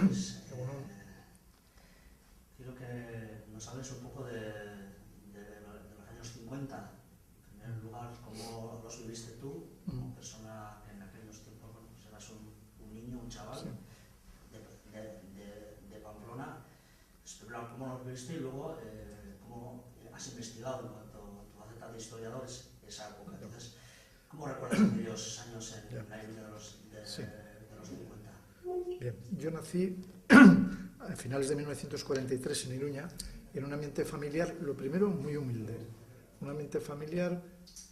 Pues Egunon. quiero que nos hables un poco de los años 50. En primer lugar, cómo los viviste tú, como persona que en aquellos tiempos, bueno, pues eras un niño, un chaval Sí. de Pamplona. Pues primero, cómo los viviste y luego cómo has investigado en cuanto a tu faceta de historiador esa época. Entonces, ¿cómo recuerdas aquellos años en la Iruña Sí. de los 50? Bien, yo nací a finales de 1943 en Iruña, en un ambiente familiar, lo primero, muy humilde. Un ambiente familiar,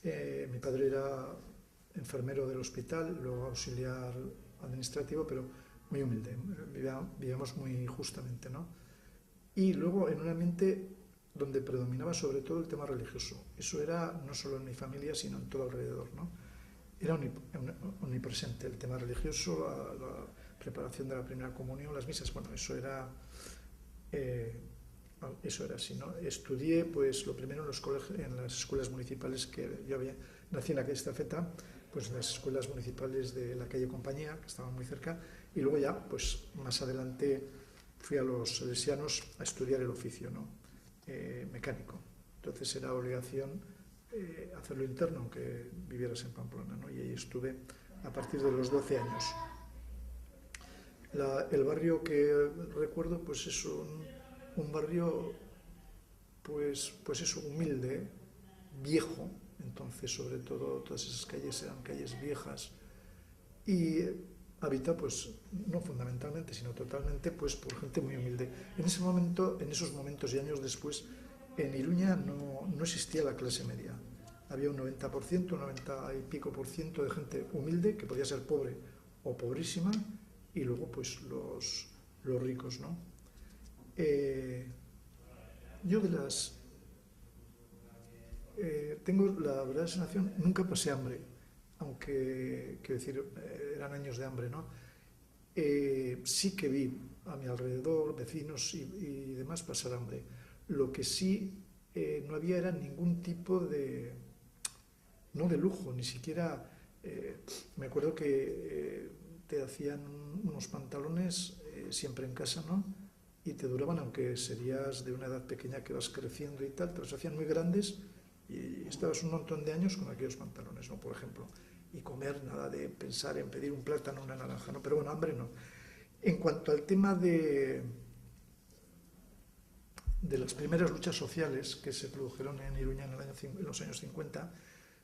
mi padre era enfermero del hospital, luego auxiliar administrativo, pero muy humilde. Vivíamos muy justamente, ¿no? Y luego en un ambiente donde predominaba sobre todo el tema religioso. Eso era no solo en mi familia, sino en todo alrededor, ¿no? Era omnipresente el tema religioso, la preparación de la primera comunión, las misas, bueno, eso era así, ¿no? Estudié, pues, lo primero en los colegios, en las escuelas municipales que yo nací en la calle Estafeta, pues en las escuelas municipales de la calle Compañía, que estaban muy cerca, y luego ya, pues, más adelante fui a los salesianos a estudiar el oficio, ¿no? Mecánico. Entonces era obligación hacerlo interno, aunque vivieras en Pamplona, ¿no? Y ahí estuve a partir de los 12 años. El barrio que recuerdo, pues es un barrio, pues eso, humilde, viejo. Entonces, sobre todo, todas esas calles eran calles viejas y habita, pues, no fundamentalmente, sino totalmente, pues, por gente muy humilde. En ese momento, en esos momentos y años después, en Iruña no existía la clase media. Había un 90%, 90 y pico por ciento de gente humilde, que podía ser pobre o pobrísima, y luego, pues, los ricos, ¿no? Yo tengo la verdadera sensación, nunca pasé hambre, aunque, quiero decir, eran años de hambre, ¿no? Sí que vi a mi alrededor vecinos y demás pasar hambre. Lo que sí no había era ningún tipo de, no de lujo, ni siquiera, me acuerdo que te hacían unos pantalones siempre en casa, ¿no? Y te duraban, aunque serías de una edad pequeña que vas creciendo y tal, te los hacían muy grandes y estabas un montón de años con aquellos pantalones, ¿no? Por ejemplo. Y comer, nada de pensar en pedir un plátano, una naranja, ¿no? Pero bueno, hambre no. En cuanto al tema de las primeras luchas sociales que se produjeron en Iruña en los años 50,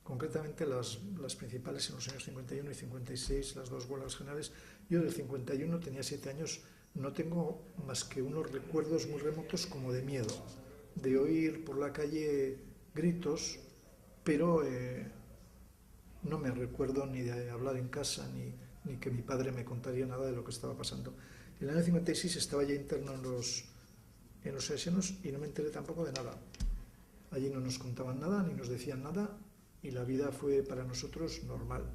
concretamente las principales en los años 51 y 56, las dos huelgas generales. Yo del 51 tenía 7 años, no tengo más que unos recuerdos muy remotos como de miedo, de oír por la calle gritos, pero no me recuerdo ni de hablar en casa, ni que mi padre me contaría nada de lo que estaba pasando. En el año 56 estaba ya interno en los salesianos y no me enteré tampoco de nada. Allí no nos contaban nada, ni nos decían nada, y la vida fue para nosotros normal.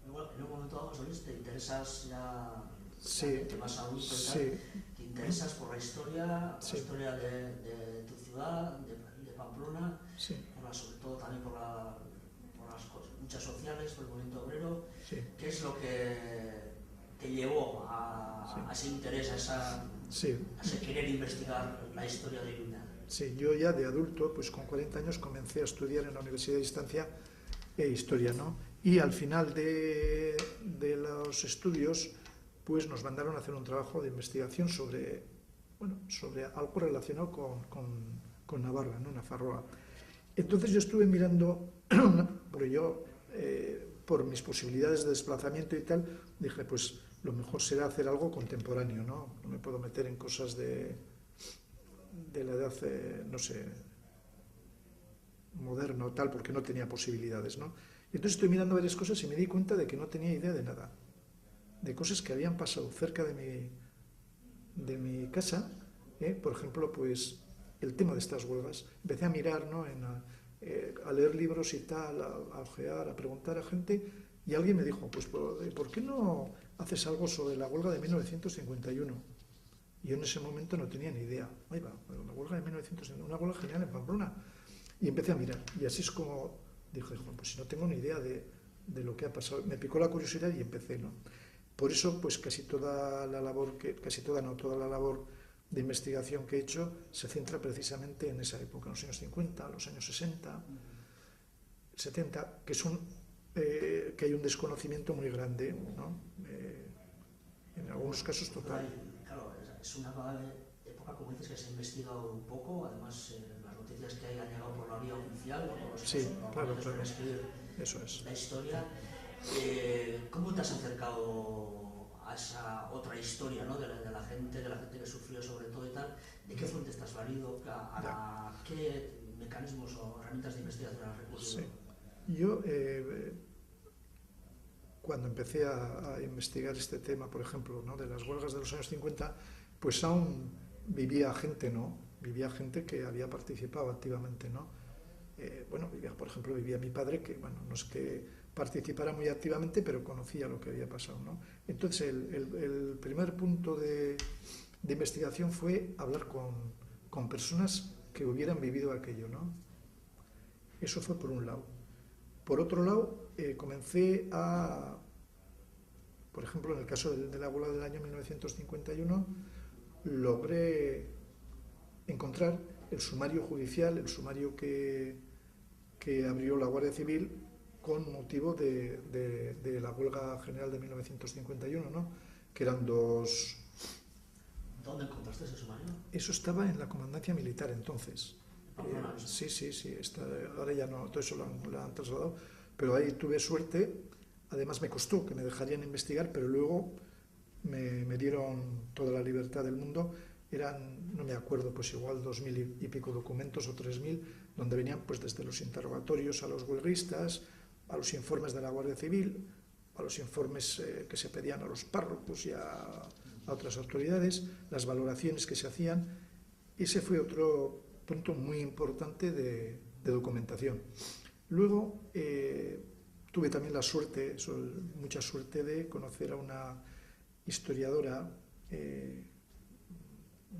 En un momento dado, Solís, te interesas ya, Sí, más adulto y tal, sí, te interesas por la historia, sí, de tu ciudad, de Pamplona, sí, sobre todo también por las luchas sociales, por el movimiento obrero. sí, ¿Qué es lo que te llevó a ese interés, sí. a ese querer investigar la historia de Iruña? Sí, yo ya de adulto, pues con 40 años comencé a estudiar en la Universidad de Distancia historia, ¿no? Y al final de los estudios, pues nos mandaron a hacer un trabajo de investigación sobre algo relacionado con Navarra, ¿no? Nafarroa. Entonces yo estuve mirando, porque yo, por mis posibilidades de desplazamiento y tal, dije, pues lo mejor será hacer algo contemporáneo, ¿no? No me puedo meter en cosas de la edad, no sé, moderna o tal, porque no tenía posibilidades, ¿no? Y entonces estoy mirando varias cosas y me di cuenta de que no tenía idea de nada, de cosas que habían pasado cerca de mi casa, por ejemplo, pues el tema de estas huelgas. Empecé a mirar, ¿no? A leer libros y tal, a ojear, a preguntar a gente, y alguien me dijo, pues ¿por qué no haces algo sobre la huelga de 1951? Y yo en ese momento no tenía ni idea. Ahí va, una huelga de 1951, una huelga general en Pamplona. Y empecé a mirar, y así es como dije, pues si no tengo ni idea de lo que ha pasado. Me picó la curiosidad y empecé, ¿no? Por eso, pues toda la labor de investigación que he hecho se centra precisamente en esa época, en los años 50, los años 60, 70, que hay un desconocimiento muy grande, ¿no? En algunos casos total. Claro, es una época, como dices, que se ha investigado un poco, además las noticias que hay han llegado por la vía oficial, por los Sí, claro. escribir Eso es. la historia. ¿Cómo te has acercado a esa otra historia, ¿no? de la gente que sufrió sobre todo y tal? ¿De qué fuente estás valido? ¿A qué mecanismos o herramientas de investigación has recurrido? Sí. Yo, cuando empecé a investigar este tema, por ejemplo, ¿no? de las huelgas de los años 50, pues aún vivía gente, ¿no? Vivía gente que había participado activamente, ¿no? Por ejemplo, vivía mi padre, que, bueno, no es que participara muy activamente, pero conocía lo que había pasado, ¿no? Entonces, el primer punto de investigación fue hablar con personas que hubieran vivido aquello, ¿no? Eso fue por un lado. Por otro lado, comencé por ejemplo, en el caso de la huelga del año 1951, logré encontrar el sumario judicial, el sumario que abrió la Guardia Civil con motivo de la huelga general de 1951, ¿no? Que eran dos... ¿Dónde encontraste ese sumario? Eso estaba en la comandancia militar entonces. Sí. Ahora ya no, todo eso lo han trasladado, pero ahí tuve suerte. Además me costó que me dejarían investigar, pero luego me dieron toda la libertad del mundo. Eran, no me acuerdo, pues igual 2000 y pico documentos o 3000, donde venían pues desde los interrogatorios a los huelguistas, a los informes de la Guardia Civil, a los informes que se pedían a los párrocos y a otras autoridades, las valoraciones que se hacían. Ese fue otro punto muy importante de documentación. Luego tuve también mucha suerte de conocer a una historiadora,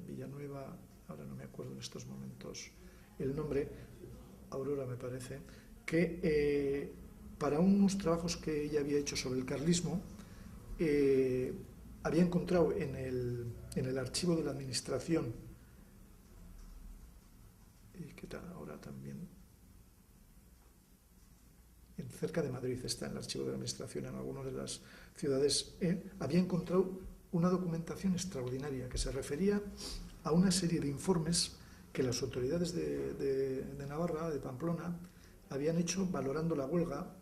Villanueva, ahora no me acuerdo en estos momentos el nombre, Aurora me parece, que para unos trabajos que ella había hecho sobre el carlismo, había encontrado en el archivo de la administración, y que ahora también cerca de Madrid está en el archivo de la administración, en algunas de las ciudades, había encontrado una documentación extraordinaria que se refería a una serie de informes que las autoridades de Navarra, de Pamplona, habían hecho valorando la huelga,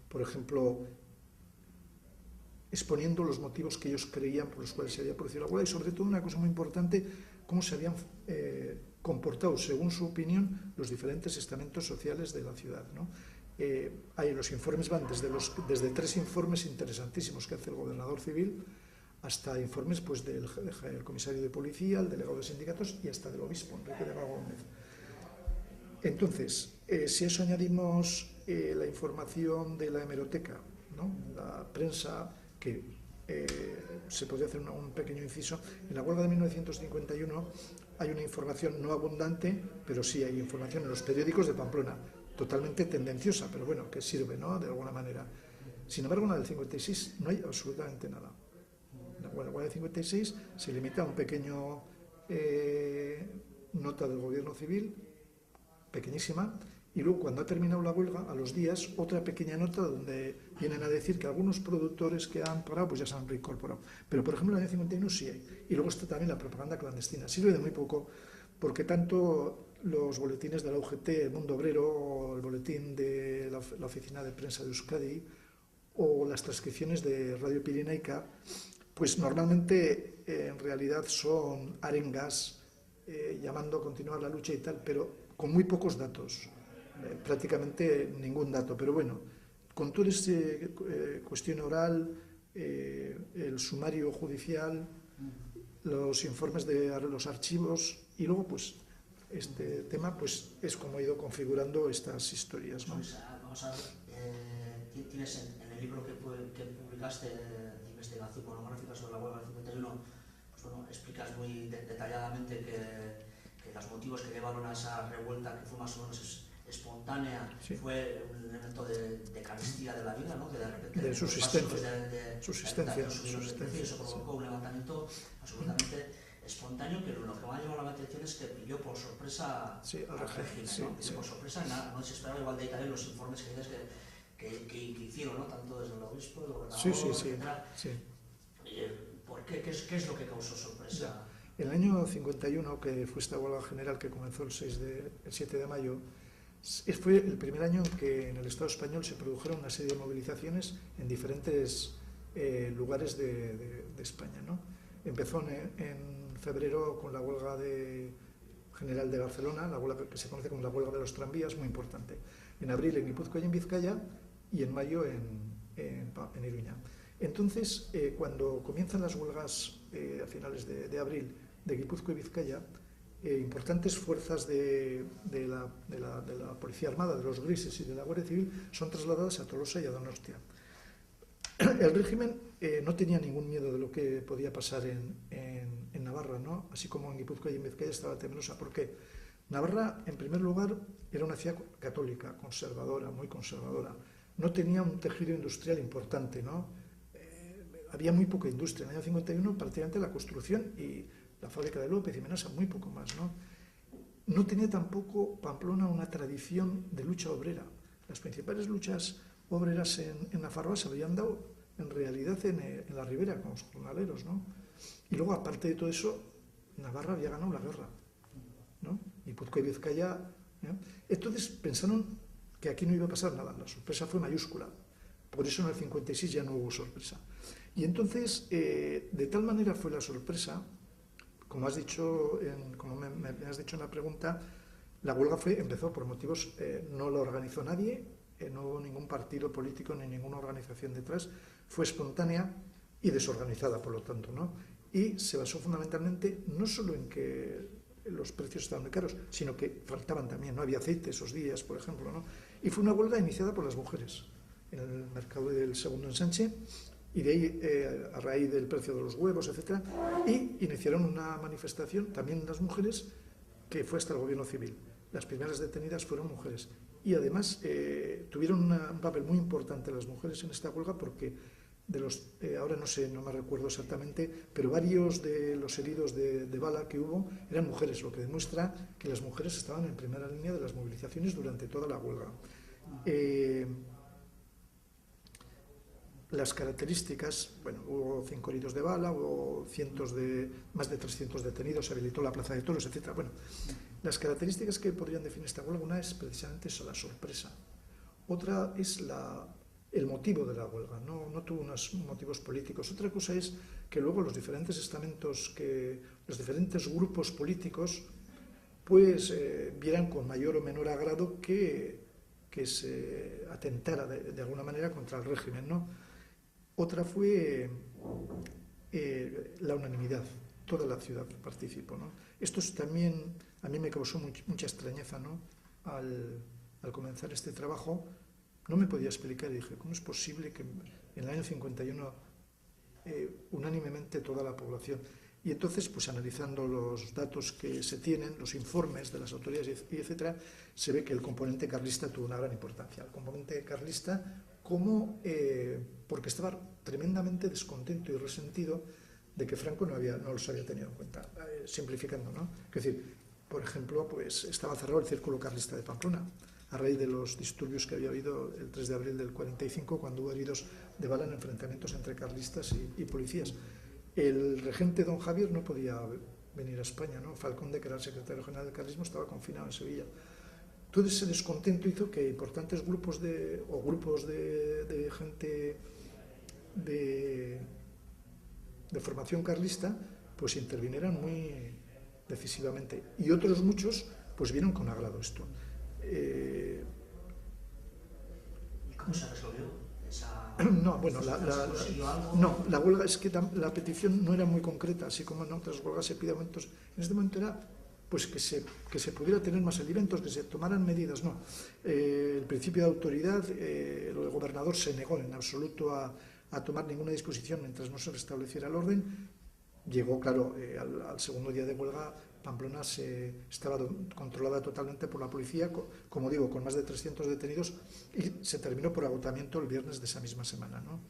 por ejemplo, exponiendo los motivos que ellos creían por los cuales se había producido la huelga, y sobre todo una cosa muy importante, cómo se habían comportado, según su opinión, los diferentes estamentos sociales de la ciudad, ¿no? Los informes van desde 3 informes interesantísimos que hace el gobernador civil hasta informes pues, del comisario de policía, el delegado de sindicatos y hasta del obispo, Enrique de Gómez. Entonces, si a eso añadimos la información de la hemeroteca, ¿no? La prensa, que se podría hacer un pequeño inciso, en la huelga de 1951 hay una información no abundante, pero sí hay información en los periódicos de Pamplona, totalmente tendenciosa, pero bueno, que sirve, ¿no? De alguna manera. Sin embargo, en la del 56 no hay absolutamente nada. La huelga del 56 se limita a un pequeño nota del gobierno civil, pequeñísima, y luego cuando ha terminado la huelga, a los días, otra pequeña nota donde vienen a decir que algunos productores que han parado pues ya se han reincorporado. Pero por ejemplo en el año 51 sí hay. Y luego está también la propaganda clandestina. Sirve de muy poco, porque tanto los boletines de la UGT, el Mundo Obrero, o el boletín de la Oficina de Prensa de Euskadi, o las transcripciones de Radio Pirenaica, pues normalmente en realidad son arengas llamando a continuar la lucha y tal, pero con muy pocos datos, prácticamente ningún dato. Pero bueno, con toda esta cuestión oral, el sumario judicial, los informes de los archivos y luego pues este tema pues es como he ido configurando estas historias, ¿no? Pues, vamos a ver, tienes en el libro que publicaste de investigación monográfica sobre la huelga del 51, pues bueno, explicas muy detalladamente que los motivos que llevaron a esa revuelta, que fue más o menos espontánea, sí, fue un elemento de carestía de la vida, ¿no? Que de repente de subsistencia, subsistencia, subsistencia, y eso sí, provocó un levantamiento absolutamente espontáneo, pero lo que me ha llamado la atención es que pilló por sorpresa sí, al al régimen, régimen, sí, ¿no? Pilló sí, por sorpresa, nada, no se esperaba, igual de ahí también los informes que dices que hicieron, ¿no? Tanto desde el obispo, el gobernador, sí, sí, sí, etcétera. sí. ¿Por qué? ¿Qué es lo que causó sorpresa? Ya. En el año 51, que fue esta huelga general que comenzó el 7 de mayo, fue el primer año en que en el Estado español se produjeron una serie de movilizaciones en diferentes lugares de España, ¿no? Empezó en febrero con la huelga general de Barcelona, la huelga que se conoce como la huelga de los tranvías, muy importante. En abril en Guipúzcoa y en Vizcaya, y en mayo en Iruña. Entonces, cuando comienzan las huelgas a finales de abril de Guipúzcoa y Vizcaya, importantes fuerzas de la Policía Armada, de los Grises y de la Guardia Civil son trasladadas a Tolosa y a Donostia. El régimen no tenía ningún miedo de lo que podía pasar en Navarra, ¿no? Así como en Guipúzcoa y en Vizcaya estaba temerosa. ¿Por qué? Navarra, en primer lugar, era una ciudad católica, conservadora, muy conservadora. No tenía un tejido industrial importante, ¿no? Había muy poca industria. En el año 51 prácticamente la construcción y la fábrica de López y Menasa, muy poco más, ¿no? No tenía tampoco Pamplona una tradición de lucha obrera. Las principales luchas obreras en Nafarroa se habían dado en realidad en la ribera con los jornaleros, ¿no? Y luego, aparte de todo eso, Navarra había ganado la guerra, ¿no? Y Guipúzcoa y Vizcaya, ¿no? Entonces pensaron que aquí no iba a pasar nada. La sorpresa fue mayúscula. Por eso en el 56 ya no hubo sorpresa. Y entonces, de tal manera fue la sorpresa, como has dicho, como me has dicho en la pregunta, la huelga empezó por motivos, no la organizó nadie, no hubo ningún partido político ni ninguna organización detrás, fue espontánea y desorganizada, por lo tanto, ¿no? Y se basó fundamentalmente no solo en que los precios estaban muy caros, sino que faltaban también, no había aceite esos días, por ejemplo, ¿no? Y fue una huelga iniciada por las mujeres en el mercado del segundo ensanche, y de ahí, a raíz del precio de los huevos, etc., y iniciaron una manifestación también las mujeres que fue hasta el gobierno civil. Las primeras detenidas fueron mujeres. Y además tuvieron un papel muy importante las mujeres en esta huelga porque ahora no sé, no me recuerdo exactamente, pero varios de los heridos de bala que hubo eran mujeres, lo que demuestra que las mujeres estaban en primera línea de las movilizaciones durante toda la huelga. Las características, bueno, hubo 5 heridos de bala, hubo más de 300 detenidos, se habilitó la plaza de toros, etc. Bueno, las características que podrían definir esta huelga, una es precisamente eso, la sorpresa. Otra es el motivo de la huelga, no tuvo unos motivos políticos. Otra cosa es que luego los diferentes estamentos, los diferentes grupos políticos, pues vieran con mayor o menor agrado que se atentara de alguna manera contra el régimen, ¿no? Otra fue la unanimidad, toda la ciudad participó, ¿no? Esto también a mí me causó mucha extrañeza, ¿no? Al comenzar este trabajo no me podía explicar y dije, ¿cómo es posible que en el año 51 unánimemente toda la población? Y entonces, pues analizando los datos que se tienen, los informes de las autoridades, etcétera, se ve que el componente carlista tuvo una gran importancia. El componente carlista porque estaba tremendamente descontento y resentido de que Franco no los había tenido en cuenta, simplificando, ¿no? Es decir, por ejemplo, pues estaba cerrado el círculo carlista de Pamplona, a raíz de los disturbios que había habido el 3 de abril del 45, cuando hubo heridos de bala en enfrentamientos entre carlistas y policías. El regente don Javier no podía venir a España, ¿no? Falconde, que era el secretario general del carlismo, estaba confinado en Sevilla. Todo ese descontento hizo que importantes grupos de gente de formación carlista pues intervinieran muy decisivamente, y otros muchos pues vieron con agrado esto. ¿Y cómo se resolvió esa? No, bueno, la huelga es que la petición no era muy concreta, así como en otras huelgas se pide aumentos. En este momento era pues que se pudiera tener más alimentos, que se tomaran medidas, no. El principio de autoridad, el gobernador se negó en absoluto a tomar ninguna disposición mientras no se restableciera el orden. Llegó, claro, al segundo día de huelga, Pamplona estaba controlada totalmente por la policía, como digo, con más de 300 detenidos, y se terminó por agotamiento el viernes de esa misma semana, ¿no?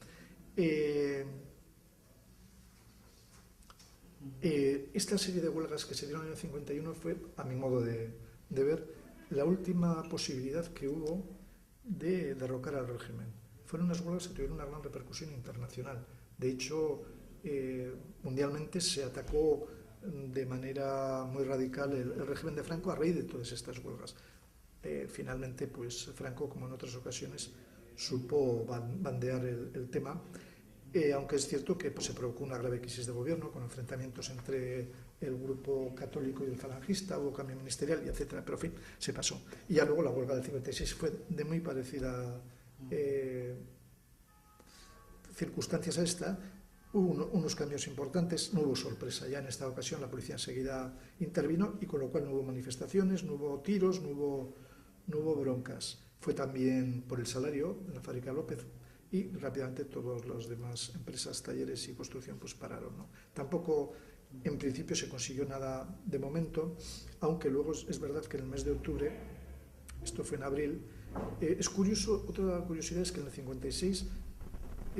Esta serie de huelgas que se dieron en el 51 fue, a mi modo de ver, la última posibilidad que hubo de derrocar al régimen. Fueron unas huelgas que tuvieron una gran repercusión internacional. De hecho, mundialmente se atacó de manera muy radical el régimen de Franco a raíz de todas estas huelgas. Finalmente, pues Franco, como en otras ocasiones, supo bandear el tema, aunque es cierto que pues, se provocó una grave crisis de gobierno con enfrentamientos entre el grupo católico y el falangista, hubo cambio ministerial, y etcétera, pero en fin, se pasó. Y ya luego la huelga del 56 fue de muy parecida circunstancias a esta. Hubo unos cambios importantes, no hubo sorpresa, ya en esta ocasión la policía enseguida intervino, y con lo cual no hubo manifestaciones, no hubo tiros, no hubo broncas. Fue también por el salario en la fábrica López, y rápidamente todas las demás empresas, talleres y construcción pues pararon, ¿no? Tampoco en principio se consiguió nada de momento, aunque luego es verdad que en el mes de octubre, esto fue en abril, es curioso, otra curiosidad es que en el 56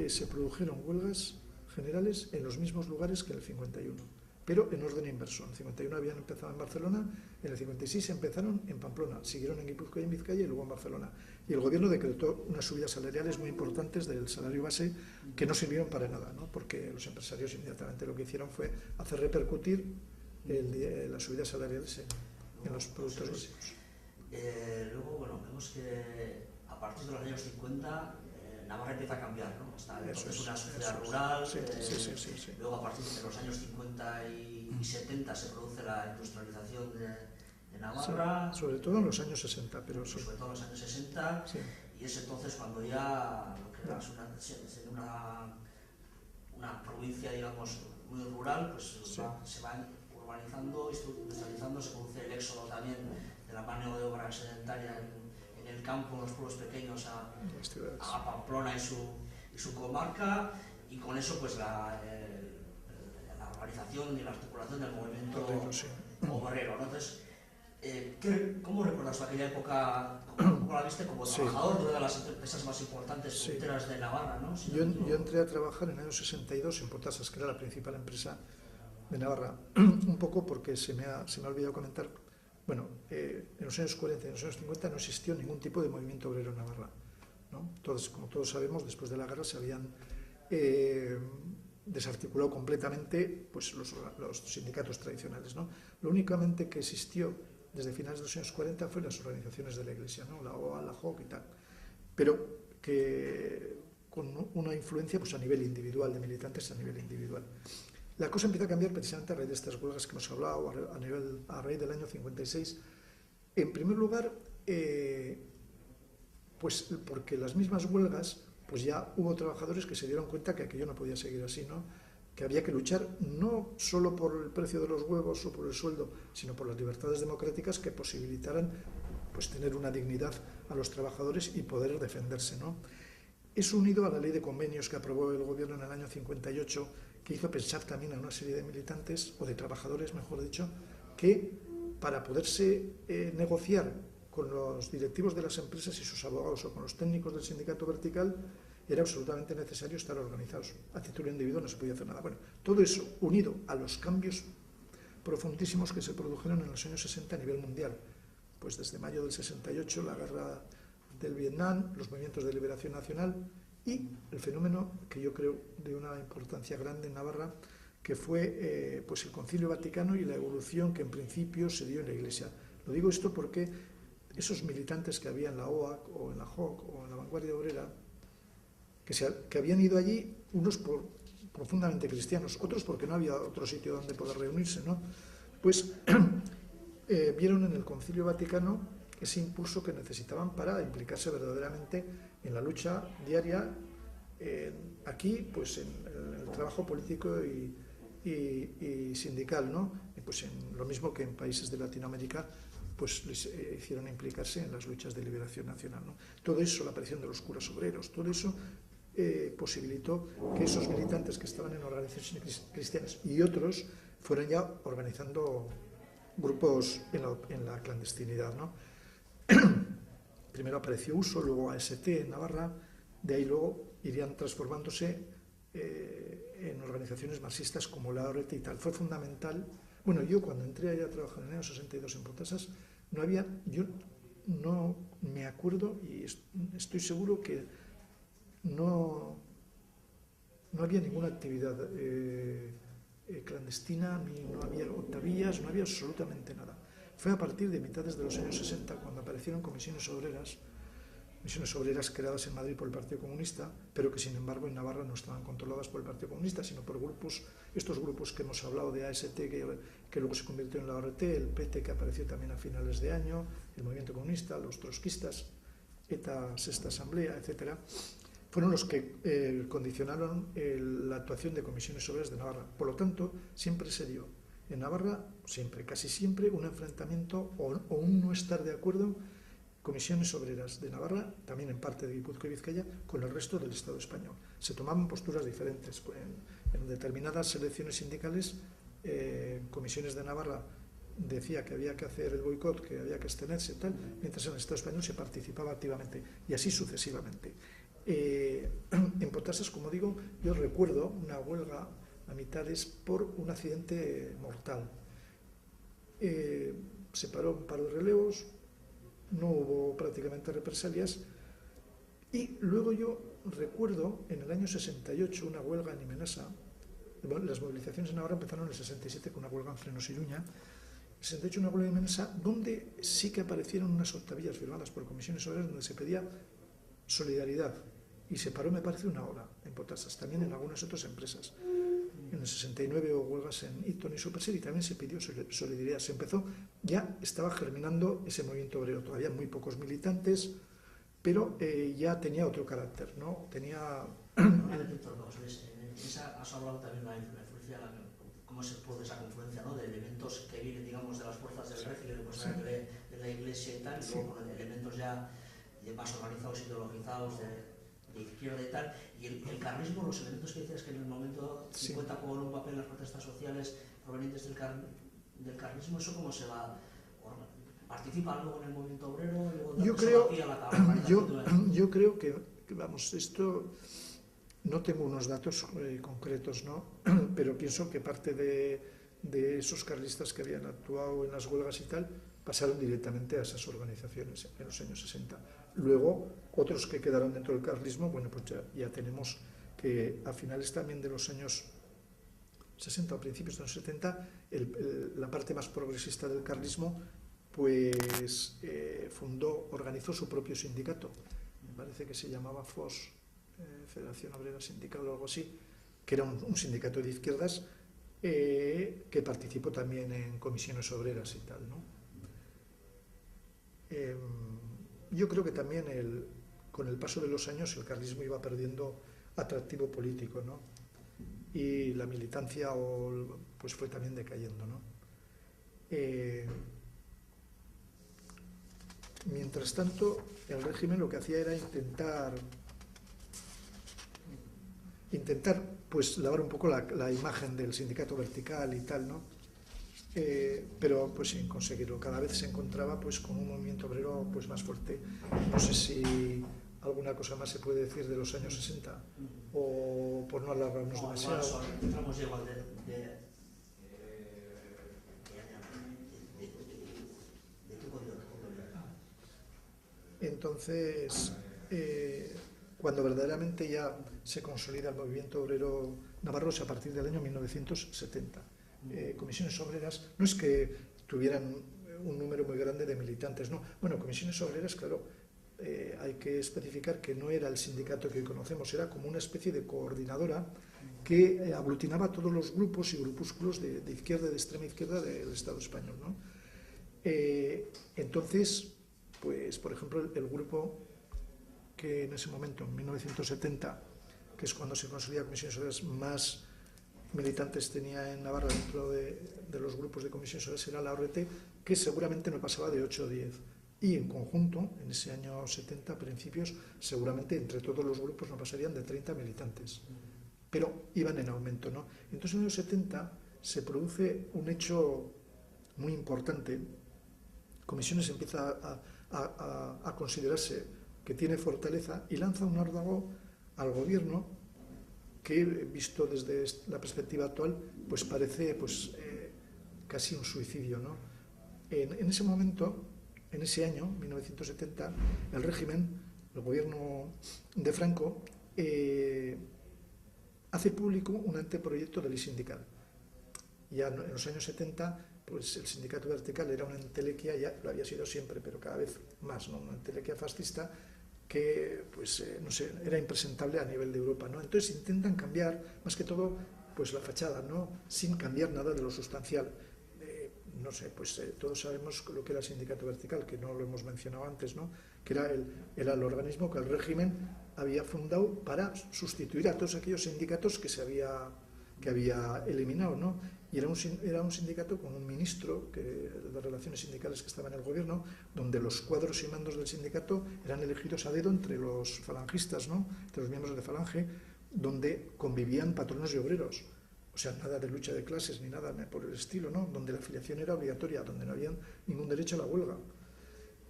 se produjeron huelgas generales en los mismos lugares que en el 51, pero en orden inverso. En el 51 habían empezado en Barcelona, en el 56 empezaron en Pamplona, siguieron en Guipúzcoa y en Vizcaya y luego en Barcelona. Y el gobierno decretó unas subidas salariales muy importantes del salario base que no sirvieron para nada, ¿no? Porque los empresarios inmediatamente lo que hicieron fue hacer repercutir las subidas salariales en los productos básicos. Luego, bueno, vemos que a partir de los años 50 Navarra empieza a cambiar, ¿no? Es una sociedad rural, sí. Luego a partir de los años 50 y 70 se produce la industrialización de Navarra. Sí, sobre todo en los años 60, pero sí. Sobre todo en los años 60, sí. Y es entonces cuando ya lo que era una provincia, digamos, muy rural, pues sí. Se va urbanizando, industrializando, se produce el éxodo también de la mano de obra sedentaria en el campo, en los pueblos pequeños, a Pamplona y su comarca, y con eso pues la organización y la articulación del movimiento obrero, ¿no? Entonces, ¿cómo recuerdas aquella época? ¿Cómo la viste como trabajador de una de las empresas más importantes punteras de Navarra, ¿no? Yo entré a trabajar en el año 62 en Potasas, que era la principal empresa de Navarra, un poco porque se me ha olvidado comentar. Bueno, en los años 40 y en los años 50 no existió ningún tipo de movimiento obrero en Navarra, ¿no? Entonces, como todos sabemos, después de la guerra se habían desarticulado completamente pues, los sindicatos tradicionales, ¿no? Lo únicamente que existió desde finales de los años 40 fue las organizaciones de la Iglesia, ¿no? La OA, la JOC y tal, pero que con una influencia pues, a nivel individual, de militantes a nivel individual. La cosa empieza a cambiar precisamente a raíz de estas huelgas que hemos hablado, a raíz del año 56. En primer lugar, pues porque las mismas huelgas, pues ya hubo trabajadores que se dieron cuenta que aquello no podía seguir así, ¿no? Que había que luchar no solo por el precio de los huevos o por el sueldo, sino por las libertades democráticas que posibilitaran pues, tener una dignidad a los trabajadores y poder defenderse, ¿no? Eso unido a la ley de convenios que aprobó el gobierno en el año 58, que hizo pensar también a una serie de militantes, o de trabajadores, mejor dicho, que para poderse negociar con los directivos de las empresas y sus abogados o con los técnicos del sindicato vertical, era absolutamente necesario estar organizados. A título individual no se podía hacer nada. Bueno, todo eso unido a los cambios profundísimos que se produjeron en los años 60 a nivel mundial. Pues desde mayo del 68, la guerra del Vietnam, los movimientos de liberación nacional y el fenómeno que yo creo de una importancia grande en Navarra, que fue pues el Concilio Vaticano y la evolución que en principio se dio en la Iglesia. Lo digo esto porque esos militantes que había en la OAC o en la JOC o en la Vanguardia Obrera, que habían ido allí, unos profundamente cristianos, otros porque no había otro sitio donde poder reunirse, ¿no? Pues vieron en el Concilio Vaticano ese impulso que necesitaban para implicarse verdaderamente en la lucha diaria, aquí, pues en el trabajo político y sindical, ¿no? Pues en lo mismo que en países de Latinoamérica, pues les hicieron implicarse en las luchas de liberación nacional, ¿no? Todo eso, la aparición de los curas obreros, todo eso posibilitó que esos militantes que estaban en organizaciones cristianas y otros fueran ya organizando grupos en la clandestinidad, ¿no? Primero apareció USO, luego AST en Navarra, de ahí luego irían transformándose en organizaciones marxistas como la ORT y tal. Fue fundamental. Bueno, yo cuando entré allá a trabajar en el año 62 en Potosas, yo no me acuerdo y estoy seguro que no había ninguna actividad clandestina, ni no había octavillas, no había absolutamente nada. Fue a partir de mitades de los años 60 cuando aparecieron comisiones obreras creadas en Madrid por el Partido Comunista, pero que sin embargo en Navarra no estaban controladas por el Partido Comunista, sino por estos grupos que hemos hablado de AST, que luego se convirtió en la ORT, el PT, que apareció también a finales de año, el movimiento comunista, los trotskistas, ETA, Sexta Asamblea, etcétera, fueron los que condicionaron la actuación de comisiones obreras de Navarra. Por lo tanto, siempre se dio en Navarra, casi siempre, un enfrentamiento o un no estar de acuerdo comisiones obreras de Navarra, también en parte de Guipúzcoa y Vizcaya, con el resto del Estado español. Se tomaban posturas diferentes. En determinadas elecciones sindicales, comisiones de Navarra decía que había que hacer el boicot, que había que abstenerse y tal, mientras en el Estado español se participaba activamente, y así sucesivamente. En Potosas, como digo, yo recuerdo una huelga a mitades por un accidente mortal. Se paró un par de relevos, no hubo prácticamente represalias, y luego yo recuerdo en el año 68 una huelga en Imenasa. Bueno, las movilizaciones en Navarra empezaron en el 67 con una huelga en Frenos Iruña. En el 68 una huelga en Imenasa donde sí que aparecieron unas octavillas firmadas por comisiones obreras donde se pedía solidaridad, y se paró, me parece, una hora en Potosas, también en algunas otras empresas. En el 69 hubo huelgas en Eaton y Supercell y también se pidió solidaridad. Se empezó, ya estaba germinando ese movimiento obrero, todavía muy pocos militantes, pero ya tenía otro carácter, ¿no? Tenía... Has hablado también de la influencia, cómo se produce esa confluencia, ¿no? De elementos que vienen, digamos, de las fuerzas del régimen, pues, de la Iglesia y tal, y luego con elementos ya más organizados, ideologizados, de izquierda y tal, y el carlismo, los elementos que decías que en el momento 50 jugaron un papel en las protestas sociales provenientes del carlismo, ¿eso cómo se va? ¿Participa luego en el movimiento obrero? Yo creo que, vamos, esto no tengo unos datos concretos, ¿no? Pero pienso que parte de esos carlistas que habían actuado en las huelgas y tal pasaron directamente a esas organizaciones en los años 60. Luego, otros que quedaron dentro del carlismo, bueno, pues ya tenemos que a finales también de los años 60 o principios de los 70, la parte más progresista del carlismo, pues organizó su propio sindicato. Me parece que se llamaba FOS, Federación Obrera Sindical o algo así, que era un sindicato de izquierdas que participó también en comisiones obreras y tal, ¿no? Yo creo que también con el paso de los años el carlismo iba perdiendo atractivo político, ¿no? Y la militancia pues fue también decayendo, ¿no? Mientras tanto, el régimen lo que hacía era intentar pues lavar un poco la imagen del sindicato vertical y tal, ¿no? Pero pues sin conseguirlo. Cada vez se encontraba pues con un movimiento obrero pues más fuerte. No sé si alguna cosa más se puede decir de los años 60 o por no alargarnos demasiado. Entramos igual Entonces, cuando verdaderamente ya se consolida el movimiento obrero navarro es a partir del año 1970. Comisiones obreras no es que tuvieran un número muy grande de militantes, no. Bueno, comisiones obreras, claro, hay que especificar que no era el sindicato que hoy conocemos, era como una especie de coordinadora que aglutinaba todos los grupos y grupúsculos de izquierda, de extrema izquierda del Estado español, ¿no? Entonces, pues, por ejemplo, el grupo que en ese momento, en 1970, que es cuando se consolida comisiones obreras, más militantes tenía en Navarra dentro de los grupos de comisiones obreras, era la ORT, que seguramente no pasaba de 8 o 10. Y en conjunto, en ese año 70, principios, seguramente entre todos los grupos no pasarían de 30 militantes. Pero iban en aumento, ¿no? Entonces en los 70 se produce un hecho muy importante, Comisiones empieza a considerarse que tiene fortaleza y lanza un órdago al gobierno que, visto desde la perspectiva actual, pues parece casi un suicidio, ¿no? En ese momento, en ese año, 1970, el régimen, el gobierno de Franco, hace público un anteproyecto de ley sindical. Ya en los años 70, pues el sindicato vertical era una entelequia, ya lo había sido siempre, pero cada vez más, ¿no? Una entelequia fascista que, pues, no sé, era impresentable a nivel de Europa, ¿no? Entonces intentan cambiar, más que todo, pues la fachada, ¿no? Sin cambiar nada de lo sustancial. No sé, pues todos sabemos lo que era el sindicato vertical, que no lo hemos mencionado antes, ¿no? Que era el organismo que el régimen había fundado para sustituir a todos aquellos sindicatos que había eliminado, ¿no? Y era un sindicato con un ministro de Relaciones Sindicales que estaba en el gobierno, donde los cuadros y mandos del sindicato eran elegidos a dedo entre los falangistas, ¿no? Entre los miembros de Falange, donde convivían patronos y obreros. O sea, nada de lucha de clases ni nada por el estilo, ¿no? Donde la afiliación era obligatoria, donde no había ningún derecho a la huelga.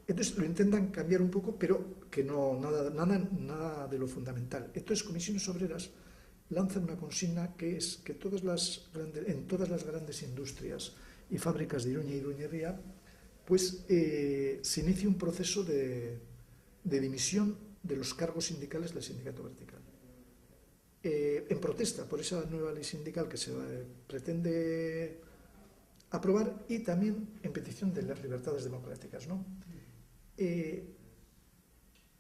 Entonces lo intentan cambiar un poco, pero que no, nada de lo fundamental. Entonces Comisiones Obreras lanzan una consigna que es que en todas las grandes industrias y fábricas de Iruña y Iruñería, pues se inicia un proceso de dimisión de los cargos sindicales del sindicato vertical. En protesta por esa nueva ley sindical que se pretende aprobar y también en petición de las libertades democráticas, ¿no?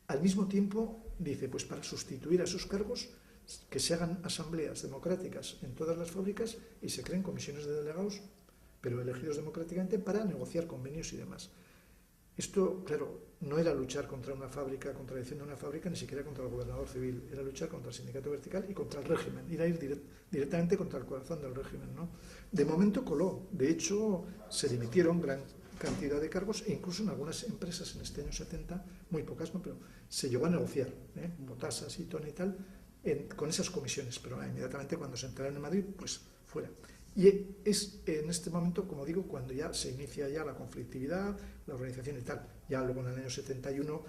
Al mismo tiempo dice, pues para sustituir a esos cargos, que se hagan asambleas democráticas en todas las fábricas y se creen comisiones de delegados, pero elegidos democráticamente, para negociar convenios y demás. Esto, claro, no era luchar contra una fábrica, contra la dirección de una fábrica, ni siquiera contra el gobernador civil, era luchar contra el sindicato vertical y contra el régimen, ir directamente contra el corazón del régimen, ¿no? De momento coló, de hecho se dimitieron gran cantidad de cargos e incluso en algunas empresas en este año 70, muy pocas, ¿no? Pero se llegó a negociar, Botasa, Sitona y tal, con esas comisiones, pero inmediatamente cuando se entraron en Madrid, pues fuera. Y es en este momento, como digo, cuando ya se inicia ya la conflictividad, la organización y tal. Ya luego en el año 71,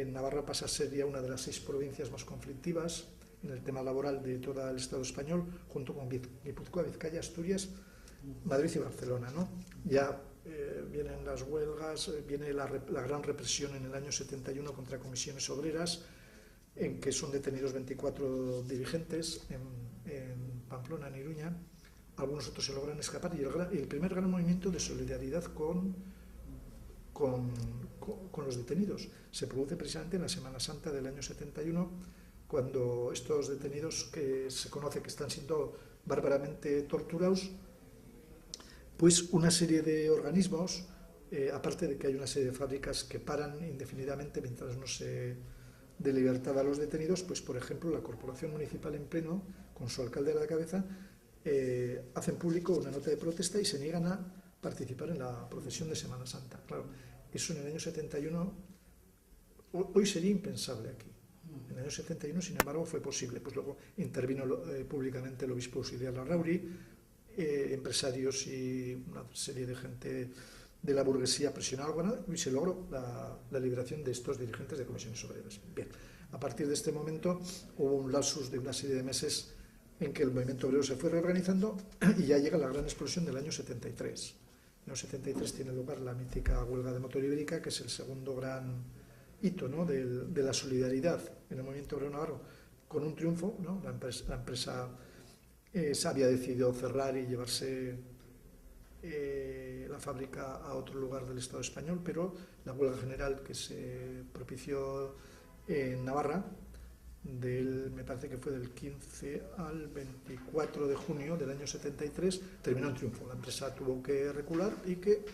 Navarra pasa a ser ya una de las 6 provincias más conflictivas en el tema laboral de todo el Estado español, junto con Guipúzcoa, Vizcaya, Asturias, Madrid y Barcelona, ¿no? Ya vienen las huelgas, viene la gran represión en el año 71 contra Comisiones Obreras, en que son detenidos 24 dirigentes en Pamplona, en Iruña. Algunos otros se logran escapar y el primer gran movimiento de solidaridad con los detenidos se produce precisamente en la Semana Santa del año 71, cuando estos detenidos, que se conoce que están siendo bárbaramente torturados, pues una serie de organismos, aparte de que hay una serie de fábricas que paran indefinidamente mientras no se dé libertad a los detenidos, pues por ejemplo la Corporación Municipal en pleno, con su alcalde a la cabeza, hacen público una nota de protesta y se niegan a participar en la procesión de Semana Santa. Claro, eso en el año 71, hoy sería impensable aquí. En el año 71, sin embargo, fue posible. Pues luego intervino públicamente el obispo auxiliar Larrauri, empresarios y una serie de gente de la burguesía presionaron y se logró la liberación de estos dirigentes de Comisiones Obreras. Bien, a partir de este momento hubo un lapsus de una serie de meses en que el movimiento obrero se fue reorganizando y ya llega la gran explosión del año 73. En el año 73 tiene lugar la mítica huelga de motor ibérica, que es el segundo gran hito, ¿no?, de la solidaridad en el movimiento obrero navarro, con un triunfo, ¿no? La empresa se había decidido cerrar y llevarse la fábrica a otro lugar del Estado español, pero la huelga general que se propició en Navarra, me parece que fue del 15 al 24 de junio del año 73, terminó en triunfo. La empresa tuvo que recular y que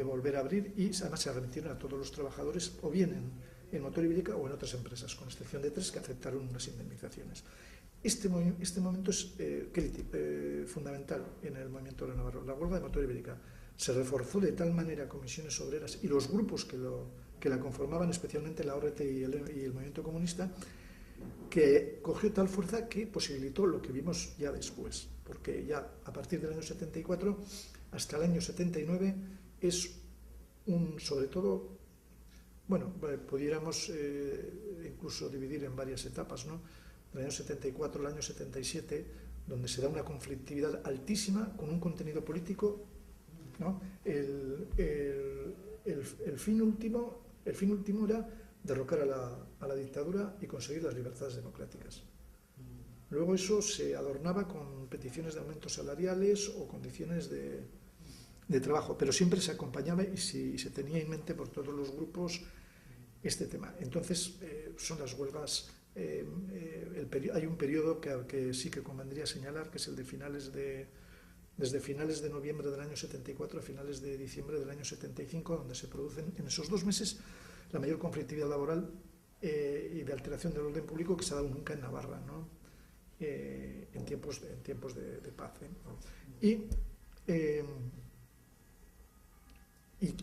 volver a abrir, y además se remitieron a todos los trabajadores, o bien en Motor Ibérica o en otras empresas, con excepción de 3 que aceptaron unas indemnizaciones. Este momento es fundamental en el movimiento obrero navarro. La huelga de Motor Ibérica se reforzó de tal manera Comisiones Obreras y los grupos que la conformaban, especialmente la ORT y el movimiento comunista, que cogió tal fuerza que posibilitó lo que vimos ya después, porque ya a partir del año 74 hasta el año 79 es sobre todo, bueno, pudiéramos incluso dividir en varias etapas, ¿no? Del año 74 al año 77, donde se da una conflictividad altísima con un contenido político, ¿no? El fin último era derrocar a la dictadura y conseguir las libertades democráticas. Luego eso se adornaba con peticiones de aumentos salariales o condiciones de trabajo, pero siempre se acompañaba y se tenía en mente por todos los grupos este tema. Entonces son las huelgas, hay un periodo que sí que convendría señalar, que es el de desde finales de noviembre del año 74 a finales de diciembre del año 75, donde se producen en esos 2 meses la mayor conflictividad laboral y de alteración del orden público que se ha dado nunca en Navarra, ¿no? En tiempos de paz. Y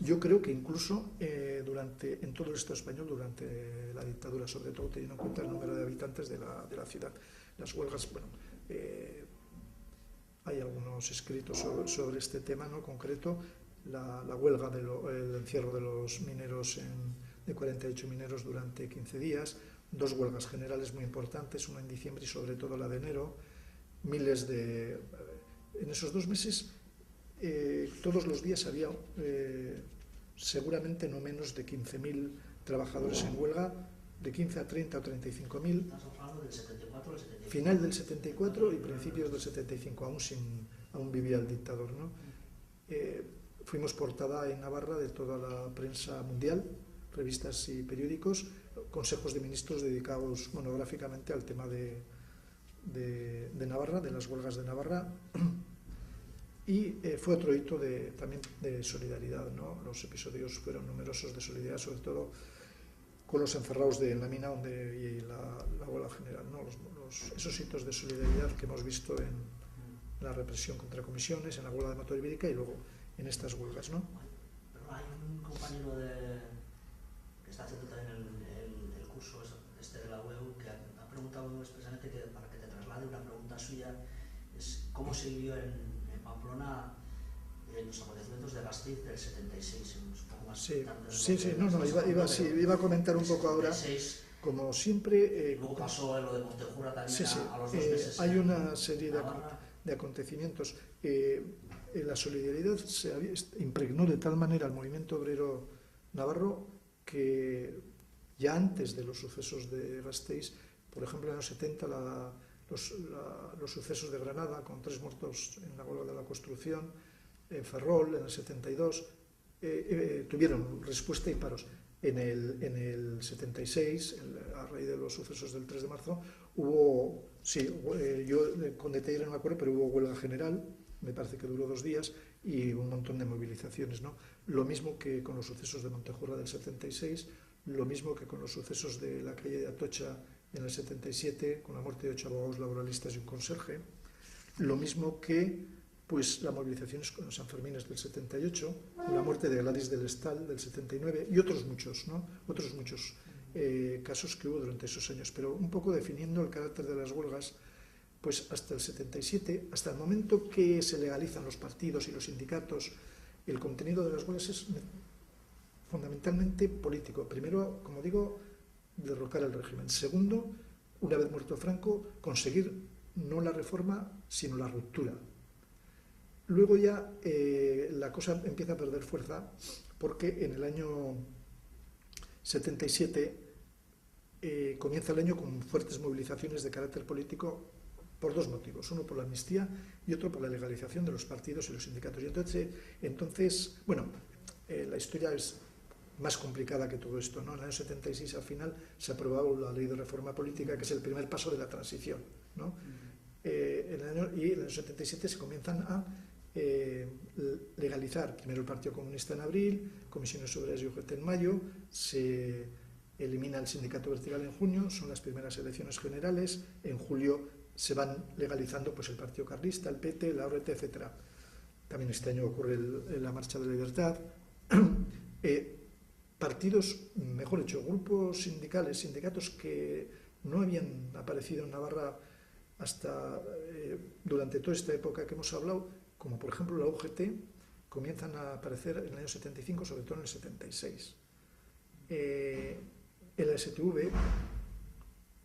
yo creo que incluso en todo el Estado español, durante la dictadura, sobre todo teniendo en cuenta el número de habitantes de la ciudad, las huelgas, bueno, hay algunos escritos sobre este tema, ¿no? Concreto, la huelga el encierro de los mineros, de 48 mineros durante 15 días, 2 huelgas generales muy importantes, una en diciembre y sobre todo la de enero, en esos 2 meses todos los días había seguramente no menos de 15.000 trabajadores en huelga, de 15 a 30 o 35.000. Estamos hablando del 74 al 75. Final del 74 y principios del 75, aún vivía el dictador, ¿no? Fuimos portada en Navarra de toda la prensa mundial, revistas y periódicos, consejos de ministros dedicados monográficamente al tema de Navarra, de las huelgas de Navarra. Y fue otro hito también de solidaridad, ¿no? Los episodios fueron numerosos de solidaridad, sobre todo con los encerrados de la mina y la huelga general, ¿no? Esos hitos de solidaridad que hemos visto en la represión contra comisiones, en la huelga de motor ibérica y luego en estas huelgas, ¿no? Pero hay un compañero que está haciendo también el curso de la UEU que ha preguntado expresamente para que te traslade una pregunta suya, es cómo se vivió en Pamplona los acontecimientos de Gasteiz del 76, un poco más iba a comentar un poco ahora, como siempre. Luego pasó lo de Montejura también a los 2 meses. Hay una serie de acontecimientos. La solidaridad se impregnó de tal manera el movimiento obrero navarro que ya antes de los sucesos de Gasteiz, por ejemplo en los 70, los sucesos de Granada, con 3 muertos en la huelga de la construcción, en Ferrol, en el 72, tuvieron respuesta y paros. En el 76, a raíz de los sucesos del 3 de marzo, hubo, yo con detalle no me acuerdo, pero hubo huelga general, me parece que duró 2 días, y un montón de movilizaciones, ¿no? Lo mismo que con los sucesos de Montejurra del 76, lo mismo que con los sucesos de la calle de Atocha en el 77, con la muerte de 8 abogados laboralistas y un conserje, lo mismo que pues las movilizaciones con los Sanfermines del 78, la muerte de Gladys del Estal del 79 y otros muchos, ¿no? Otros muchos casos que hubo durante esos años. Pero un poco definiendo el carácter de las huelgas, pues hasta el 77, hasta el momento que se legalizan los partidos y los sindicatos, el contenido de las huelgas es fundamentalmente político. Primero, como digo, derrocar el régimen. Segundo, una vez muerto Franco, conseguir no la reforma, sino la ruptura. Luego ya la cosa empieza a perder fuerza porque en el año 77 comienza el año con fuertes movilizaciones de carácter político por 2 motivos. Uno por la amnistía y otro por la legalización de los partidos y los sindicatos. Y entonces bueno, la historia es más complicada que todo esto, ¿no? En el año 76 al final se aprobaba la ley de reforma política, que es el primer paso de la transición, ¿no? Y en el año 77 se comienzan a legalizar primero el Partido Comunista en abril, Comisiones Obreras y UGT en mayo, se elimina el sindicato vertical en junio, son las primeras elecciones generales, en julio se van legalizando pues el Partido Carlista, el PT, la ORT, etc. También este año ocurre la Marcha de la Libertad. Partidos, mejor dicho, grupos sindicales, sindicatos que no habían aparecido en Navarra hasta durante toda esta época que hemos hablado, como por ejemplo la UGT, comienzan a aparecer en el año 75, sobre todo en el 76. El STV,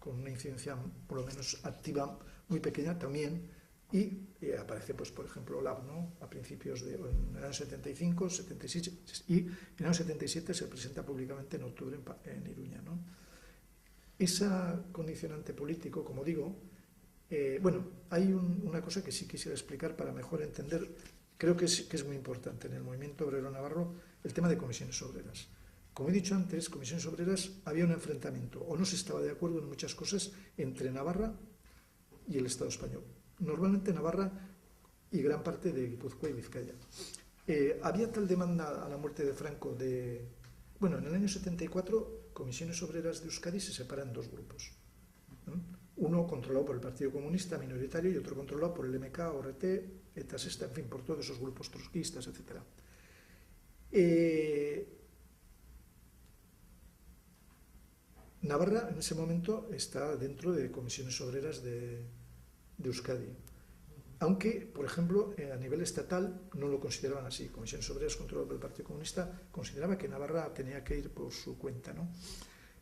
con una incidencia por lo menos activa muy pequeña también, y aparece, pues, por ejemplo, LAB, ¿no? A principios en el año 75, 76, y en el año 77 se presenta públicamente en octubre en Iruña, ¿no? Esa condicionante político, como digo, bueno, hay una cosa que sí quisiera explicar para mejor entender, creo que es muy importante en el movimiento obrero navarro, el tema de comisiones obreras. Como he dicho antes, comisiones obreras, había un enfrentamiento, o no se estaba de acuerdo en muchas cosas entre Navarra y el Estado español. Normalmente Navarra y gran parte de Guipúzcoa y Vizcaya. Había tal demanda a la muerte de Franco bueno, en el año 74, comisiones obreras de Euskadi se separan en dos grupos, ¿no? Uno controlado por el Partido Comunista minoritario y otro controlado por el MK, ORT, ETA Sexta, en fin, por todos esos grupos trotskistas, etc. Navarra en ese momento está dentro de comisiones obreras de Euskadi, aunque, por ejemplo, a nivel estatal no lo consideraban así. Comisiones Obreras controladas por el Partido Comunista consideraba que Navarra tenía que ir por su cuenta, ¿no?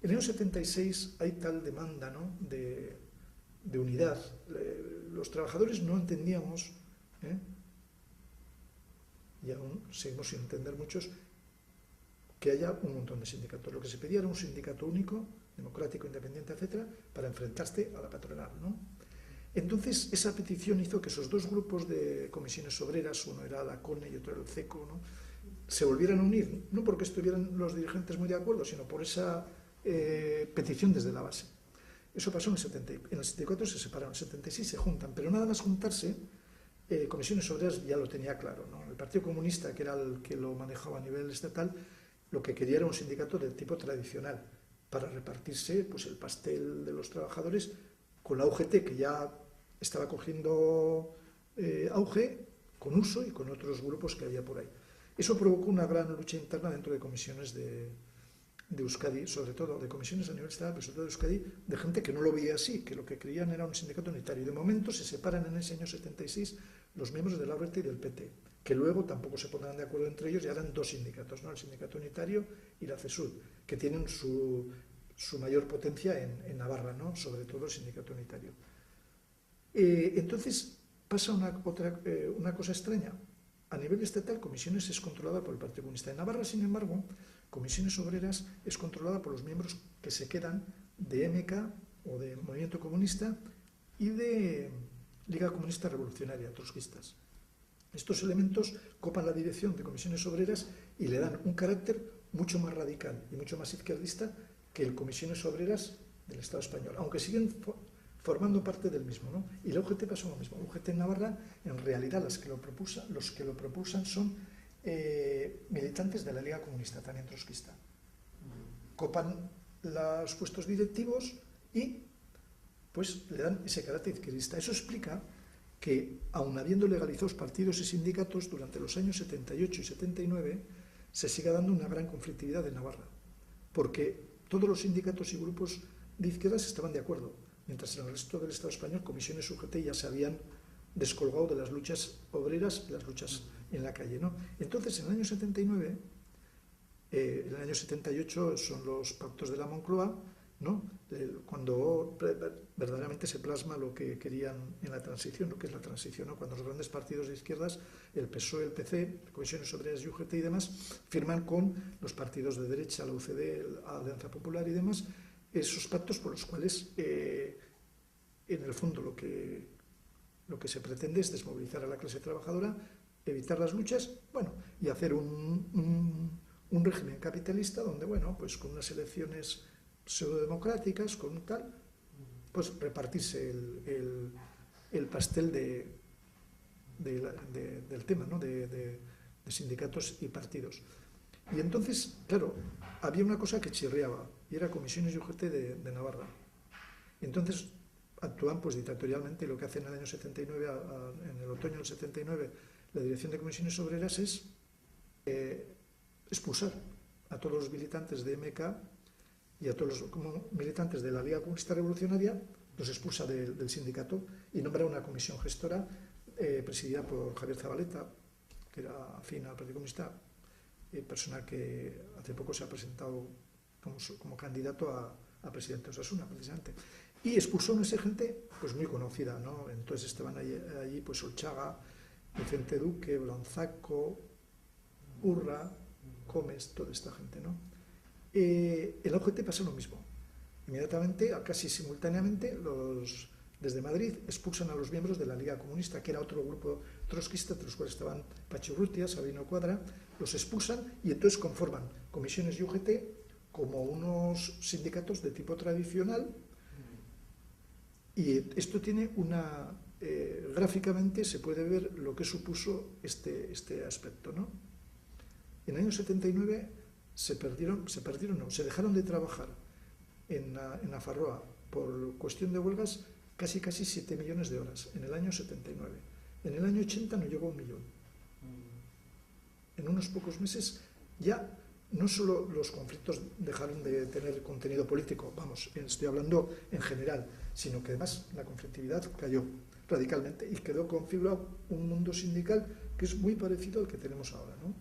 En el año 76 hay tal demanda, ¿no?, de unidad. Los trabajadores no entendíamos, y aún seguimos sin entender muchos, que haya un montón de sindicatos. Lo que se pedía era un sindicato único, democrático, independiente, etcétera, para enfrentarse a la patronal, ¿no? Entonces, esa petición hizo que esos dos grupos de comisiones obreras, uno era la CONE y otro era el CECO, ¿no?, se volvieran a unir, no porque estuvieran los dirigentes muy de acuerdo, sino por esa petición desde la base. Eso pasó en el 74 se separaron, en el 76 se juntan, pero nada más juntarse, comisiones obreras ya lo tenía claro, ¿no? El Partido Comunista, que era el que lo manejaba a nivel estatal, lo que quería era un sindicato del tipo tradicional, para repartirse, pues, el pastel de los trabajadores, con la UGT, que ya estaba cogiendo auge, con Uso y con otros grupos que había por ahí. Eso provocó una gran lucha interna dentro de comisiones de Euskadi, sobre todo de comisiones a nivel estatal, pero sobre todo de Euskadi, de gente que no lo veía así, que lo que creían era un sindicato unitario. De momento se separan en ese año 76 los miembros de la ORT y del PT, que luego tampoco se pondrán de acuerdo entre ellos y harán dos sindicatos, ¿no?, el sindicato unitario y la CESUD, que tienen su mayor potencia en Navarra, ¿no?, sobre todo el sindicato unitario. Entonces pasa una cosa extraña. A nivel estatal, comisiones es controlada por el Partido Comunista. En Navarra, sin embargo, comisiones obreras es controlada por los miembros que se quedan de MK o de Movimiento Comunista y de Liga Comunista Revolucionaria, trotskistas. Estos elementos copan la dirección de comisiones obreras y le dan un carácter mucho más radical y mucho más izquierdista que el comisiones obreras del Estado español, aunque siguen formando parte del mismo, ¿no? Y la UGT pasó lo mismo. La UGT en Navarra, en realidad, los que lo propulsan son militantes de la Liga Comunista, también trotskista. Copan los puestos directivos y, pues, le dan ese carácter izquierdista. Eso explica que, aun habiendo legalizados partidos y sindicatos, durante los años 78 y 79 se siga dando una gran conflictividad en Navarra, porque todos los sindicatos y grupos de izquierdas estaban de acuerdo, mientras en el resto del Estado español comisiones UGT ya se habían descolgado de las luchas obreras y las luchas en la calle, ¿no? Entonces, en el año 79, en el año 78 son los pactos de la Moncloa, ¿no?, cuando verdaderamente se plasma lo que querían en la transición, lo que es la transición, ¿no?, cuando los grandes partidos de izquierdas, el PSOE, el PC, Comisiones Obreras y UGT y demás, firman con los partidos de derecha, la UCD, la Alianza Popular y demás, esos pactos por los cuales, en el fondo, lo que se pretende es desmovilizar a la clase trabajadora, evitar las luchas, bueno, y hacer un régimen capitalista donde, bueno, pues con unas elecciones pseudodemocráticas, con tal, pues repartirse el pastel del tema, ¿no?, de sindicatos y partidos. Y entonces, claro, había una cosa que chirriaba, y era comisiones y UGT de Navarra. Entonces actúan, pues, dictatorialmente, y lo que hacen en el año 79, en el otoño del 79, la dirección de comisiones obreras es expulsar a todos los militantes de MK y a todos los militantes de la Liga Comunista Revolucionaria, los expulsa del sindicato y nombra una comisión gestora presidida por Javier Zabaleta, que era afín al Partido Comunista, persona que hace poco se ha presentado como candidato a presidente de Osasuna, precisamente. Y expulsó a esa gente pues muy conocida, ¿no? Entonces estaban allí pues Olchaga, Vicente Duque, Blanzaco, Urra, Gómez, toda esta gente, ¿no? En la UGT pasa lo mismo. Inmediatamente, casi simultáneamente, desde Madrid expulsan a los miembros de la Liga Comunista, que era otro grupo trotskista, entre los cuales estaban Pachi Urrutia, Sabino Cuadra, los expulsan y entonces conforman comisiones y UGT como unos sindicatos de tipo tradicional. Y esto tiene gráficamente se puede ver lo que supuso este aspecto, ¿no? En el año 79 se dejaron de trabajar en Nafarroa por cuestión de huelgas casi 7 millones de horas, en el año 79. En el año 80 no llegó a 1 millón. En unos pocos meses ya no solo los conflictos dejaron de tener contenido político, vamos, estoy hablando en general, sino que además la conflictividad cayó radicalmente y quedó configurado un mundo sindical que es muy parecido al que tenemos ahora, ¿no?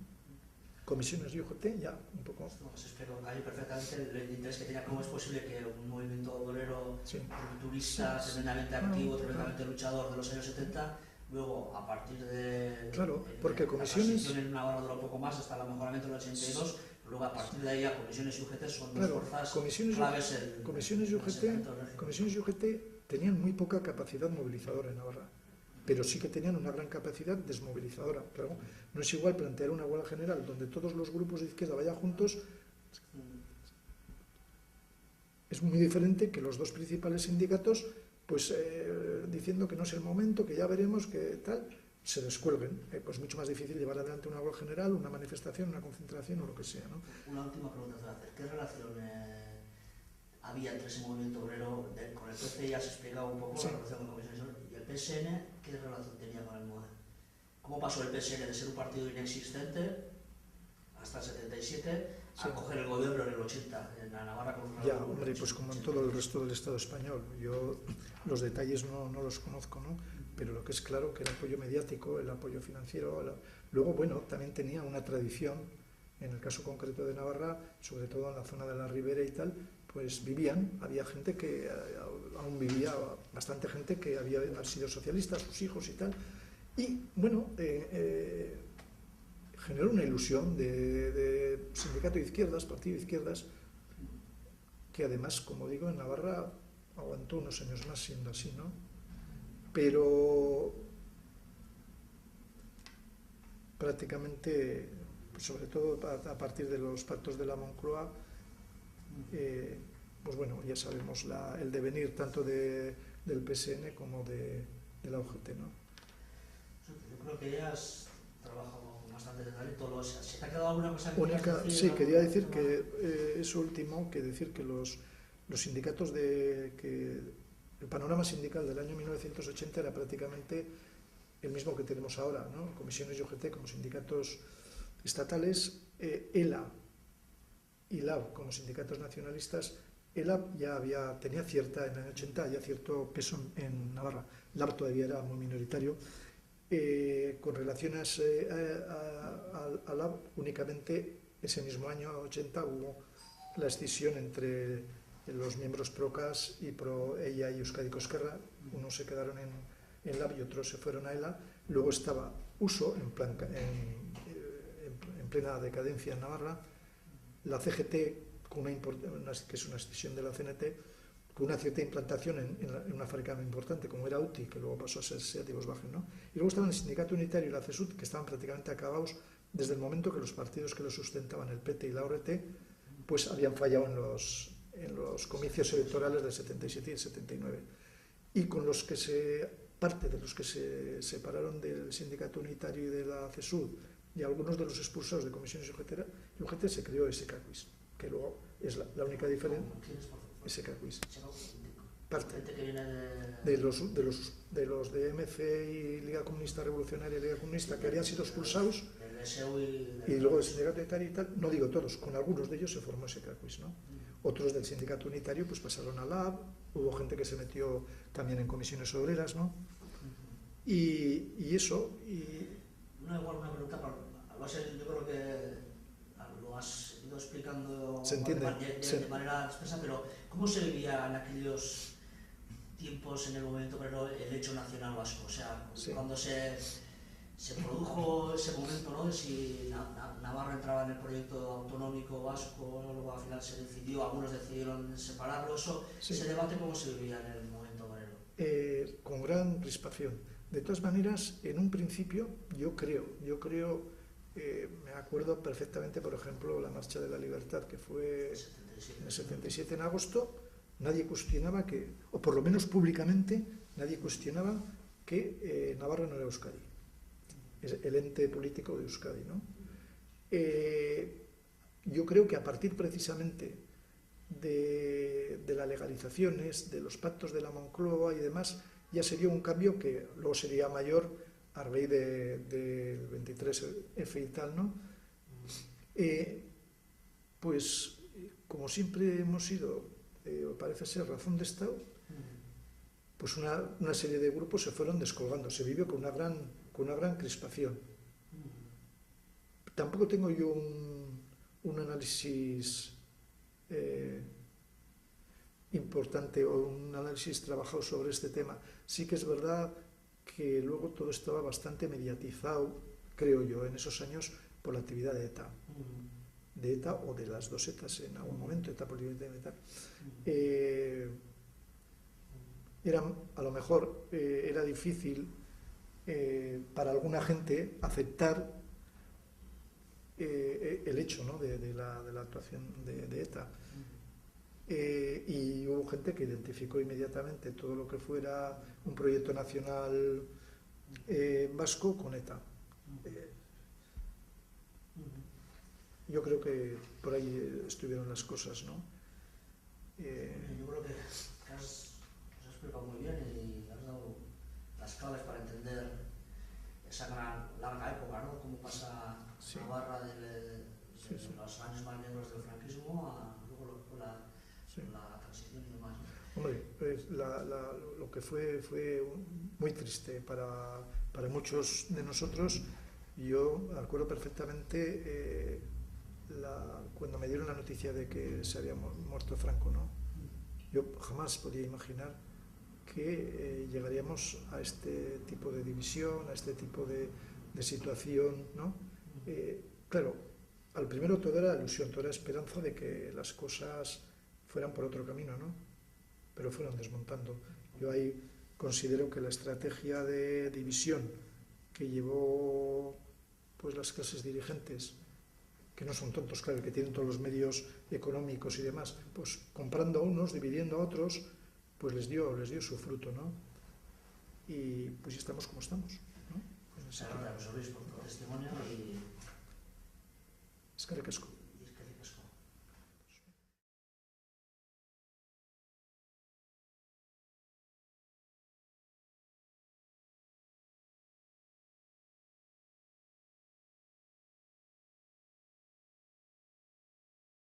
Comisiones y UGT ya un poco... Pues espero ahí perfectamente el interés que tenía. ¿Cómo es posible que un movimiento obrero rupturista, tremendamente activo, tremendamente luchador de los años 70, luego a partir de... Claro, porque comisiones... en una hora duró un poco más hasta el mejoramiento del 82, luego a partir de ahí a comisiones y UGT son dos fuerzas claves. Comisiones y UGT tenían muy poca capacidad movilizadora en Navarra, pero sí que tenían una gran capacidad desmovilizadora. Claro, no es igual plantear una huelga general donde todos los grupos de izquierda vayan juntos, es muy diferente que los dos principales sindicatos, pues diciendo que no es el momento, que ya veremos, que tal, se descuelguen. Pues mucho más difícil llevar adelante una huelga general, una manifestación, una concentración o lo que sea, ¿no? Una última pregunta te voy a hacer. ¿Qué relación había entre ese movimiento obrero con el PC? Ya has explicado un poco la relación con comisiones y el PSN, ¿qué relación tenía con el MODE? ¿Cómo pasó el PSN de ser un partido inexistente hasta el 77 a coger el gobierno en el 80 en la Navarra con una... Ya, hombre, pues como en todo el resto del Estado español. Yo los detalles no los conozco, ¿no? Pero lo que es claro que el apoyo mediático, el apoyo financiero... Luego, bueno, también tenía una tradición, en el caso concreto de Navarra, sobre todo en la zona de la Ribera y tal, pues había gente que aún vivía, bastante gente que había sido socialista, sus hijos y tal, y bueno, generó una ilusión de sindicato de izquierdas, partido de izquierdas, que además, como digo, en Navarra aguantó unos años más siendo así, ¿no? Pero prácticamente, sobre todo a partir de los pactos de la Moncloa, pues bueno, ya sabemos el devenir tanto del PSN como de la UGT, ¿no? Yo creo que ya has trabajado con bastante detalle. ¿Se te ha quedado alguna cosa que sí, quería decir que eso último, que decir que los sindicatos el panorama sindical del año 1980 era prácticamente el mismo que tenemos ahora, ¿no? Comisiones y UGT como sindicatos estatales, ELA y LAB como sindicatos nacionalistas. ELA ya tenía en el año 80 ya cierto peso en Navarra. LAB todavía era muy minoritario. Con relaciones a LAB, únicamente ese mismo año 80 hubo la escisión entre los miembros PROCAS y PRO-EIA y Euskadiko Ezkerra. Unos se quedaron en LAB y otros se fueron a ELA. Luego estaba USO en plena decadencia en Navarra, la CGT, que es una escisión de la CNT, con una cierta implantación en una fábrica muy importante como era UTI, que luego pasó a ser SEAT y Volkswagen, ¿no? Y luego estaban el Sindicato Unitario y la CESUD, que estaban prácticamente acabados desde el momento que los partidos que los sustentaban, el PT y la ORT, pues habían fallado en los comicios electorales del 77 y el 79. Y con parte de los que se separaron del Sindicato Unitario y de la CESUD y algunos de los expulsados de comisiones y UGT se creó SKQuis, que luego es la única diferencia. SKQuis. Parte de los de MC y Liga Comunista Revolucionaria y Liga Comunista que habían sido expulsados y luego del Sindicato Unitario y tal, no digo todos, con algunos de ellos se formó SKQuis, ¿no? Otros del Sindicato Unitario pues pasaron a LAB, hubo gente que se metió también en comisiones obreras, ¿no? Y eso... No, igual una pregunta, yo creo que lo has ido explicando se entiende, de manera expresa, pero ¿cómo se vivía en aquellos tiempos, en el momento, pero el hecho nacional vasco? O sea, sí. cuando se produjo ese momento, ¿no? De si Navarra entraba en el proyecto autonómico vasco, luego al final se decidió, algunos decidieron separarlo, Sí. ese debate, ¿cómo se vivía en el momento, Marelo? Con gran crispación. De todas maneras, en un principio, yo creo, me acuerdo perfectamente, por ejemplo, la Marcha de la Libertad, que fue en el 77 en agosto, nadie cuestionaba que, o por lo menos públicamente, nadie cuestionaba que Navarra no era Euskadi, es el ente político de Euskadi, ¿no? Yo creo que a partir precisamente de las legalizaciones, de los pactos de la Moncloa y demás, ya sería un cambio que luego sería mayor a raíz del 23F y tal, ¿no? Pues como siempre hemos sido, parece ser, razón de Estado, pues una serie de grupos se fueron descolgando, se vivió con una gran crispación. Tampoco tengo yo un análisis importante o un análisis trabajado sobre este tema. Sí que es verdad que luego todo estaba bastante mediatizado, creo yo, en esos años por la actividad de ETA o de las dos ETAs en algún momento, ETA política y ETA. A lo mejor era difícil para alguna gente aceptar el hecho, ¿no? de la actuación de ETA. Y hubo gente que identificó inmediatamente todo lo que fuera un proyecto nacional vasco con ETA. Yo creo que por ahí estuvieron las cosas, ¿no? Yo creo que has explicado muy bien y has dado las claves para entender esa larga época, ¿no? Cómo pasa Navarra de los años más negros del franquismo a luego la transición y demás, ¿no? Hombre, pues lo que fue muy triste para muchos de nosotros. Yo recuerdo perfectamente cuando me dieron la noticia de que se había muerto Franco, ¿no? Yo jamás podía imaginar que llegaríamos a este tipo de división, a este tipo de situación, ¿no? Claro, al primero todo era ilusión, toda era esperanza de que las cosas fueran por otro camino, ¿no? Pero fueron desmontando. Yo ahí considero que la estrategia de división que llevó pues las clases dirigentes, que no son tontos, claro, que tienen todos los medios económicos y demás, pues comprando a unos, dividiendo a otros, pues les dio su fruto, ¿no? Y pues ya estamos como estamos, ¿no? Muchas gracias, Luis, por tu testimonio y... Eskerrik asko.